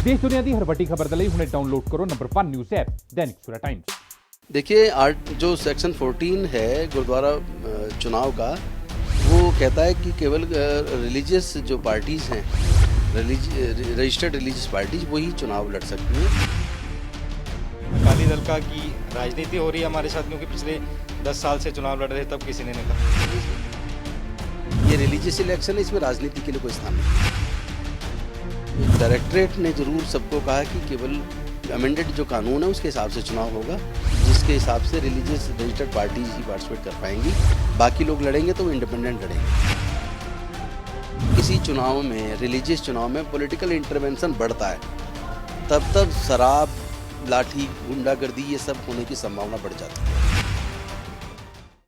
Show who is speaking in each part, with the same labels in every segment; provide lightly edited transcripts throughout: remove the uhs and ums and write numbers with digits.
Speaker 1: देश दुनिया की हर वड्डी खबर दे हुणे डाउनलोड करो number 1 news app Dainik Savera times.
Speaker 2: देखिए जो सेक्शन 14 है गुरुद्वारा चुनाव का, वो कहता है कि केवल रिलीजियस जो पार्टीज़ हैं, रजिस्टर्ड रिलीजियस पार्टीज़ वही चुनाव लड़ सकती हैं।
Speaker 3: अकाली दल का की राजनीति हो रही है हमारे साथ, क्योंकि पिछले 10 साल से चुनाव लड़ रहे तब किसी ने नहीं कहा।
Speaker 2: ये रिलीजियस इलेक्शन है, इसमें राजनीति के लिए कोई स्थान नहीं। डायरेक्टरेट ने जरूर सबको कहा कि केवल अमेंडेड जो कानून है उसके हिसाब से चुनाव होगा, जिसके हिसाब से रिलीजियस रजिस्टर्ड पार्टीज ही पार्टिसिपेट कर पाएंगी। बाकी लोग लड़ेंगे तो वो इंडिपेंडेंट लड़ेंगे। किसी चुनाव में, रिलीजियस चुनाव में पॉलिटिकल इंटरवेंशन बढ़ता है, तब शराब, लाठी, गुंडागर्दी ये सब होने की संभावना बढ़ जाती है।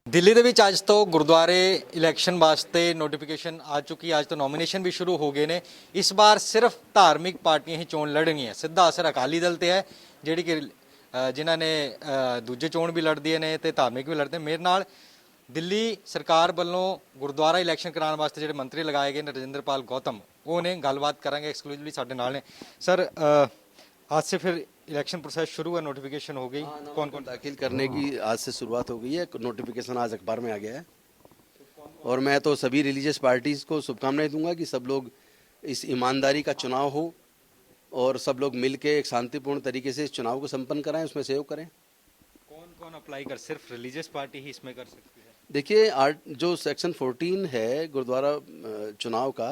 Speaker 3: ਦਿੱਲੀ ਦੇ ਵਿੱਚ ਅੱਜ ਤੋਂ ਗੁਰਦੁਆਰੇ ਇਲੈਕਸ਼ਨ ਵਾਸਤੇ ਨੋਟੀਫਿਕੇਸ਼ਨ ਆ ਚੁੱਕੀ। ਅੱਜ ਤੋਂ ਨੋਮੀਨੇਸ਼ਨ ਵੀ ਸ਼ੁਰੂ ਹੋ ਗਏ ਨੇ। ਇਸ ਵਾਰ ਸਿਰਫ ਧਾਰਮਿਕ ਪਾਰਟੀਆਂ ਹੀ ਚੋਣ ਲੜਨਗੀਆਂ। ਸਿੱਧਾ ਅਸਰ ਅਕਾਲੀ ਦਲ ਤੇ ਹੈ, ਜਿਹੜੀ ਕਿ ਜਿਨ੍ਹਾਂ ਨੇ ਦੂਜੇ ਚੋਣ ਵੀ ਲੜਦੀਆਂ ਨੇ ਤੇ ਧਾਰਮਿਕ ਵੀ ਲੜਦੇ। ਮੇਰੇ ਨਾਲ ਦਿੱਲੀ ਸਰਕਾਰ ਵੱਲੋਂ ਗੁਰਦੁਆਰਾ ਇਲੈਕਸ਼ਨ ਕਰਾਉਣ ਵਾਸਤੇ ਜਿਹੜੇ ਮੰਤਰੀ ਲਗਾਏ ਗਏ ਨੇ, ਰਜਿੰਦਰਪਾਲ ਗੌਤਮ, ਉਹ ਨੇ। ਗੱਲਬਾਤ ਕਰਾਂਗੇ ਐਕਸਕਲੂਸਿਵਲੀ ਸਾਡੇ ਨਾਲ ਨੇ। सर आज से फिर इलेक्शन प्रोसेस शुरू है, नोटिफिकेशन हो गई, कौन कौन
Speaker 2: दाखिल करने की आज से शुरुआत हो गई है। नोटिफिकेशन आज अखबार में आ गया है और मैं तो सभी रिलीजियस पार्टीज़ को शुभकामनाएं दूंगा कि सब लोग इस ईमानदारी का चुनाव हो और सब लोग मिल के एक शांतिपूर्ण तरीके से इस चुनाव को संपन्न कराएं, उसमें सहयोग करें।
Speaker 3: कौन कौन अप्लाई कर, सिर्फ रिलीजियस पार्टी ही इसमें कर सकती है?
Speaker 2: देखिए जो सेक्शन 14 है गुरुद्वारा चुनाव का,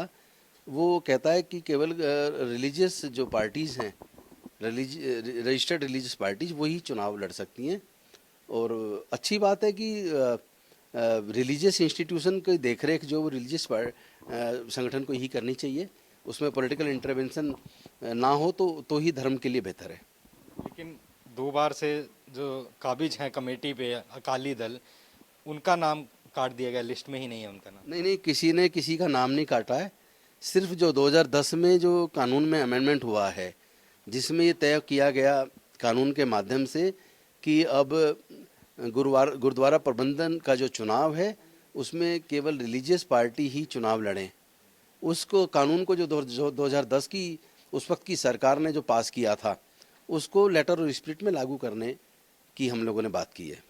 Speaker 2: वो कहता है कि केवल रिलीजियस जो पार्टीज़ हैं, रजिस्टर्ड रिलीजियस पार्टीज वही चुनाव लड़ सकती हैं। और अच्छी बात है कि रिलीजियस इंस्टीट्यूशन की देखरेख जो रिलीजियस संगठन को ही करनी चाहिए। उसमें पॉलिटिकल इंटरवेंशन ना हो तो ही धर्म के लिए बेहतर है।
Speaker 3: लेकिन 2 बार से जो काबिज हैं कमेटी पे अकाली दल, उनका नाम काट दिया गया, लिस्ट में ही नहीं है उनका नाम।
Speaker 2: नहीं, किसी ने किसी का नाम नहीं काटा है। सिर्फ जो 2010 में जो कानून में अमेंडमेंट हुआ है, जिसमें ये तय किया गया कानून के माध्यम से कि अब गुरुद्वारा प्रबंधन का जो चुनाव है उसमें केवल रिलीजियस पार्टी ही चुनाव लड़ें, उसको कानून को जो 2010 की उस वक्त की सरकार ने जो पास किया था, उसको लेटर और स्पिरिट में लागू करने की हम लोगों ने बात की है।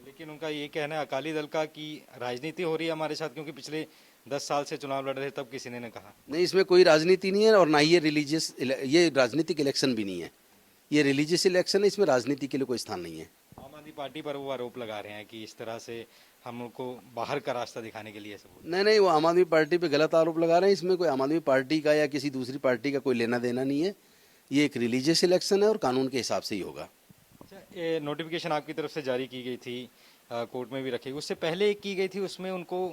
Speaker 3: लेकिन उनका ये कहना है अकाली दल का कि राजनीति हो रही है हमारे साथ, क्योंकि पिछले 10 साल से चुनाव लड़ रहे तब किसी ने कहा।
Speaker 2: नहीं, इसमें कोई राजनीति नहीं है और ना ही ये राजनीतिक इलेक्शन भी नहीं है। ये रिलीजियस इलेक्शन है, इसमें राजनीति के लिए कोई स्थान नहीं है।
Speaker 3: आम आदमी पार्टी पर वो आरोप लगा रहे हैं कि इस तरह से हमको बाहर का रास्ता दिखाने के लिए सब।
Speaker 2: नहीं, वो आम आदमी पार्टी पे गलत आरोप लगा रहे हैं। इसमें कोई आम आदमी पार्टी का या किसी दूसरी पार्टी का कोई लेना देना नहीं है। ये एक रिलीजियस इलेक्शन है और कानून के हिसाब से ही होगा।
Speaker 3: अच्छा, ये नोटिफिकेशन आपकी तरफ से जारी की गई थी, कोर्ट में भी रखी, उससे पहले एक की गई थी, उसमें उनको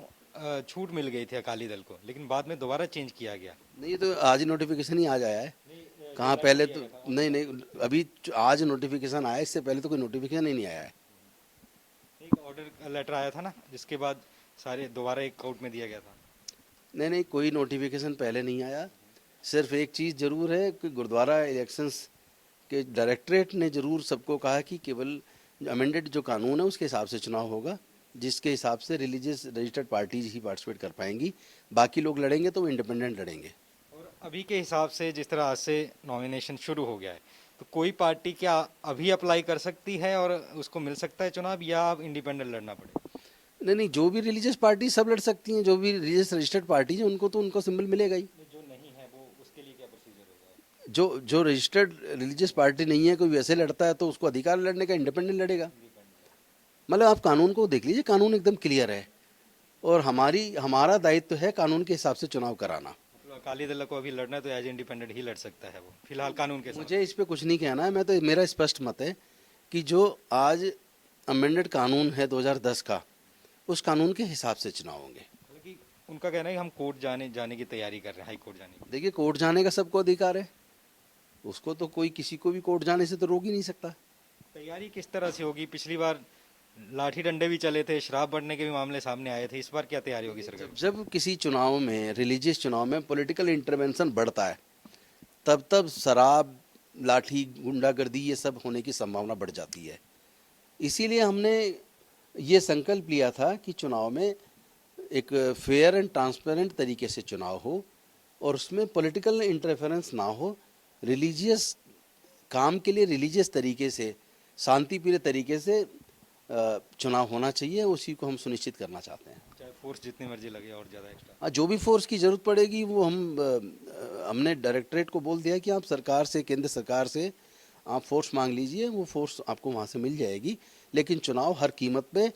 Speaker 3: छूट मिल गई थी अकाली दल को, लेकिन बाद में दोबारा चेंज किया गया।
Speaker 2: नहीं, तो आज नोटिफिकेशन ही आज आया है। कहाँ पहले तो नहीं, अभी आज नोटिफिकेशन आया, इससे पहले तो कोई नोटिफिकेशन ही नहीं आया है।
Speaker 3: एक ऑर्डर लेटर आया था ना, जिसके बाद सारे दोबारा एक कोर्ट में दिया गया था।
Speaker 2: नहीं, कोई नोटिफिकेशन पहले नहीं आया। सिर्फ एक चीज़ ज़रूर है कि गुरुद्वारा इलेक्शंस के डायरेक्टरेट ने ज़रूर सबको कहा कि केवल अमेंडेड जो कानून है उसके हिसाब से चुनाव होगा, जिसके हिसाब से रिलीजियस रजिस्टर्ड पार्टीज ही पार्टिसिपेट कर पाएंगी। बाकी लोग लड़ेंगे तो वो इंडिपेंडेंट लड़ेंगे।
Speaker 3: और अभी के हिसाब से जिस तरह आज से नॉमिनेशन शुरू हो गया है, तो कोई पार्टी क्या अभी अप्लाई कर सकती है और उसको मिल सकता है चुनाव, या अब इंडिपेंडेंट लड़ना पड़ेगा?
Speaker 2: नहीं, जो भी रिलीजियस पार्टी सब लड़ सकती हैं। जो भी रिलीजियस रजिस्टर्ड पार्टी है उनको तो उनका सिंबल मिलेगा ही।
Speaker 3: जो नहीं है वो, उसके लिए क्या प्रोसीजर होगा?
Speaker 2: जो रजिस्टर्ड रिलीजियस पार्टी नहीं है, कोई वैसे लड़ता है तो उसको अधिकार लड़ने का, इंडिपेंडेंट लड़ेगा। मतलब आप कानून को देख लीजिए, कानून एकदम क्लियर है और हमारा दायित्व है कानून के हिसाब से चुनाव कराना।
Speaker 3: मतलब अकाली दल को अभी लड़ना है तो एज इंडिपेंडेंट ही लड़ सकता है वो, फिलहाल कानून के साथ।
Speaker 2: मुझे इस पे कुछ नहीं कहना है। मैं तो, मेरा स्पष्ट मत है कि जो आज अमेंडेड कानून है 2010 का, उस कानून के हिसाब से चुनाव होंगे।
Speaker 3: बल्कि उनका कहना है कि हम कोर्ट जाने की तैयारी कर रहे हैं, हाई कोर्ट जाने की।
Speaker 2: देखिए, कोर्ट जाने का सबको अधिकार है, उसको तो कोई किसी को भी कोर्ट जाने से तो रोक ही नहीं सकता।
Speaker 3: तैयारी किस तरह से होगी? पिछली बार लाठी डंडे भी चले थे, शराब बढ़ने के भी मामले सामने आए थे, इस बार क्या तैयारी होगी सरकार?
Speaker 2: जब किसी चुनाव में, रिलीजियस चुनाव में पॉलिटिकल इंटरवेंशन बढ़ता है, तब शराब, लाठी, गुंडागर्दी ये सब होने की संभावना बढ़ जाती है। इसीलिए हमने ये संकल्प लिया था कि चुनाव में एक फेयर एंड ट्रांसपेरेंट तरीके से चुनाव हो और उसमें पॉलिटिकल इंटरफेरेंस ना हो रिलीजियस काम के लिए रिलीजियस तरीके से, शांतिप्रिय तरीके से चुनाव होना चाहिए, उसी को हम सुनिश्चित करना चाहते हैं।
Speaker 3: चाहे फोर्स जितनी मर्जी लगे और ज़्यादा एक्स्ट्रा।
Speaker 2: हाँ, जो भी फोर्स की ज़रूरत पड़ेगी वो हमने डायरेक्टरेट को बोल दिया कि आप सरकार से, केंद्र सरकार से आप फोर्स मांग लीजिए, वो फोर्स आपको वहाँ से मिल जाएगी। लेकिन चुनाव हर कीमत पे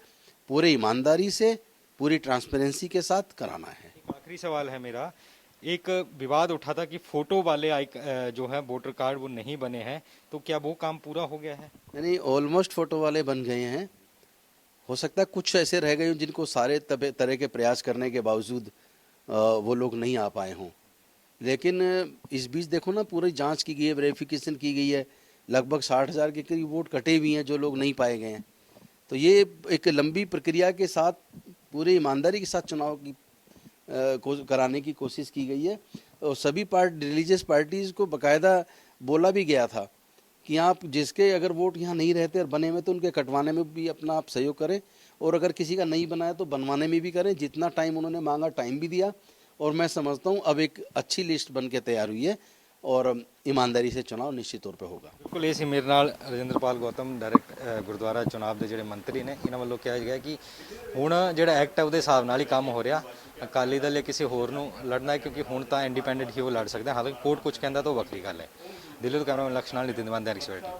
Speaker 2: पूरे ईमानदारी से, पूरी ट्रांसपेरेंसी के साथ कराना है।
Speaker 3: एक आखिरी सवाल है मेरा, एक विवाद उठा था कि फोटो वाले जो है वोटर कार्ड वो नहीं बने हैं, तो क्या वो काम पूरा हो गया है?
Speaker 2: यानी ऑलमोस्ट फोटो वाले बन गए हैं। हो सकता है कुछ ऐसे रह गए हों जिनको सारे तरह के प्रयास करने के बावजूद वो लोग नहीं आ पाए हों। लेकिन इस बीच देखो ना, पूरी जांच की गई है, वेरिफिकेशन की गई है, लगभग 60,000 के करीब वोट कटे भी हैं जो लोग नहीं पाए गए हैं। तो ये एक लंबी प्रक्रिया के साथ, पूरी ईमानदारी के साथ चुनाव की कराने की कोशिश की गई है। और सभी रिलीजियस पार्टीज़ को बाकायदा बोला भी गया था कि आप जिसके अगर वोट यहाँ नहीं रहते और बने हुए तो उनके कटवाने में भी अपना आप सहयोग करें, और अगर किसी का नहीं बना है तो बनवाने में भी करें। जितना टाइम उन्होंने मांगा, टाइम भी दिया, और मैं समझता हूँ अब एक अच्छी लिस्ट बन के तैयार हुई है और ईमानदारी से चुनाव निश्चित तौर पे होगा।
Speaker 3: बिल्कुल ये सी मेरे नाल रजिंद्रपाल गौतम डायरेक्ट गुरुद्वारा चुनाव ਦੇ ਜਿਹੜੇ ਮੰਤਰੀ ਨੇ, ਇਹਨਾਂ ਵੱਲੋਂ ਕਿਹਾ ਗਿਆ ਕਿ ਹੁਣ ਜਿਹੜਾ ਐਕਟ ਹੈ ਉਹਦੇ ਹਿਸਾਬ ਨਾਲ ਹੀ ਕੰਮ ਹੋ ਰਿਹਾ। ਅਕਾਲੀ ਦਲ ਜਾਂ ਕਿਸੇ ਹੋਰ ਨੂੰ ਲੜਨਾ ਹੈ, ਕਿਉਂਕਿ ਹੁਣ ਤਾਂ ਇੰਡੀਪੈਂਡੈਂਟ ਹੀ ਉਹ ਲੜ ਸਕਦਾ। ਹਾਲਾਂਕਿ ਕੋਰਟ ਕੁਝ ਕਹਿੰਦਾ ਤਾਂ ਉਹ ਵੱਖਰੀ ਗੱਲ ਹੈ। ਦਿੱਲੀ ਤੋਂ ਕੈਮਰਾਮੈਨ ਲਕਸ਼ਣ ਨਾਲ Nitin Diwan, Dainik Savera.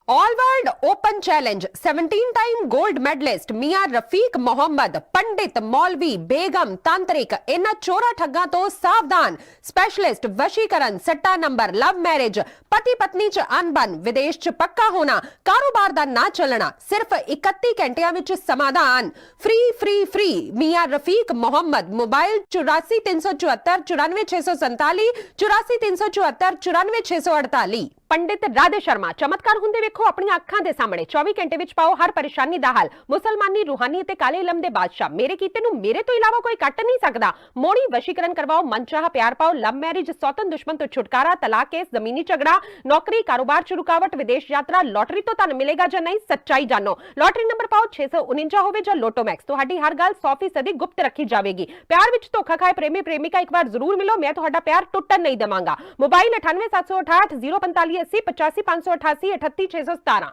Speaker 4: All world open challenge 17 time gold medallist मियां रफीक मोहम्मद, पंडित, मौलवी, बेगम, तांत्रिक, इन चोरा ठग्गा तो सावधान। स्पेशलिस्ट वशीकरण, सट्टा नंबर, लव मैरिज, पति पत्नी च अनबन, विदेश च पक्का होना, कारोबार दा ना चलना, सिर्फ 31 घंटिया विच समाधान। फ्री फ्री फ्री मियां रफीक मोहम्मद। मोबाइल 84 374 94 647, 84 374 94 648। पंडित राधे शर्मा, चमत्कार ਹੁੰਦੇ ਵੇਖੋ ਆਪਣੀਆਂ ਅੱਖਾਂ ਦੇ ਸਾਹਮਣੇ। 24 ਘੰਟੇ ਵਿੱਚ ਪਾਓ ਹਰ ਪਰੇਸ਼ਾਨੀ ਦਾ ਹੱਲ। ਮੁਸਲਮਾਨੀ, ਰੂਹਾਨੀ ਤੇ ਕਾਲੇ ਇਲਮ ਦੇ ਬਾਦਸ਼ਾਹ, ਮੇਰੇ ਕੀਤੇ ਨੂੰ ਮੇਰੇ ਤੋਂ ਇਲਾਵਾ ਕੋਈ ਕੱਟ ਨਹੀਂ ਸਕਦਾ। ਮੋੜੀ ਵਸ਼ੀਕਰਨ ਕਰਵਾਓ, ਮਨਚਾਹਾ ਪਿਆਰ ਪਾਓ, ਲਵ ਮੈਰਿਜ, ਸੌਤਨ ਦੁਸ਼ਮਣ ਤੋਂ ਛੁਟਕਾਰਾ, ਤਲਾਕ ਕੇਸ, ਜ਼ਮੀਨੀ ਝਗੜਾ, ਨੌਕਰੀ, ਕਾਰੋਬਾਰ ਚ ਰੁਕਾਵਟ, ਵਿਦੇਸ਼ ਯਾਤਰਾ, ਲੋਟਰੀ ਤੋਂ ਤੁਹਾਨੂੰ ਮਿਲੇਗਾ ਜਾਂ ਨਹੀਂ, ਸੱਚਾਈ ਜਾਣੋ। ਲੋਟਰੀ ਨੰਬਰ ਪਾਓ 649 ਹੋਵੇ ਜਾਂ ਲੋਟੋ ਮੈਕਸ, ਤੁਹਾਡੀ ਹਰ ਗੱਲ 100% ਗੁਪਤ ਰੱਖੀ ਜਾਵੇਗੀ। ਪਿਆਰ ਵਿੱਚ ਧੋਖਾ ਖਾਏ ਪ੍ਰੇਮੀ ਪ੍ਰੇਮਿਕਾ ਇੱਕ ਵਾਰ ਜ਼ਰੂਰ ਮਿਲੋ, ਮੈਂ ਤੁਹਾਡਾ ਪਿਆਰ ਟੁੱਟਣ ਨਹੀਂ ਦੇਵਾਂਗਾ। ਮੋਬਾਈਲ 98 768 045 80 85 588 38 617।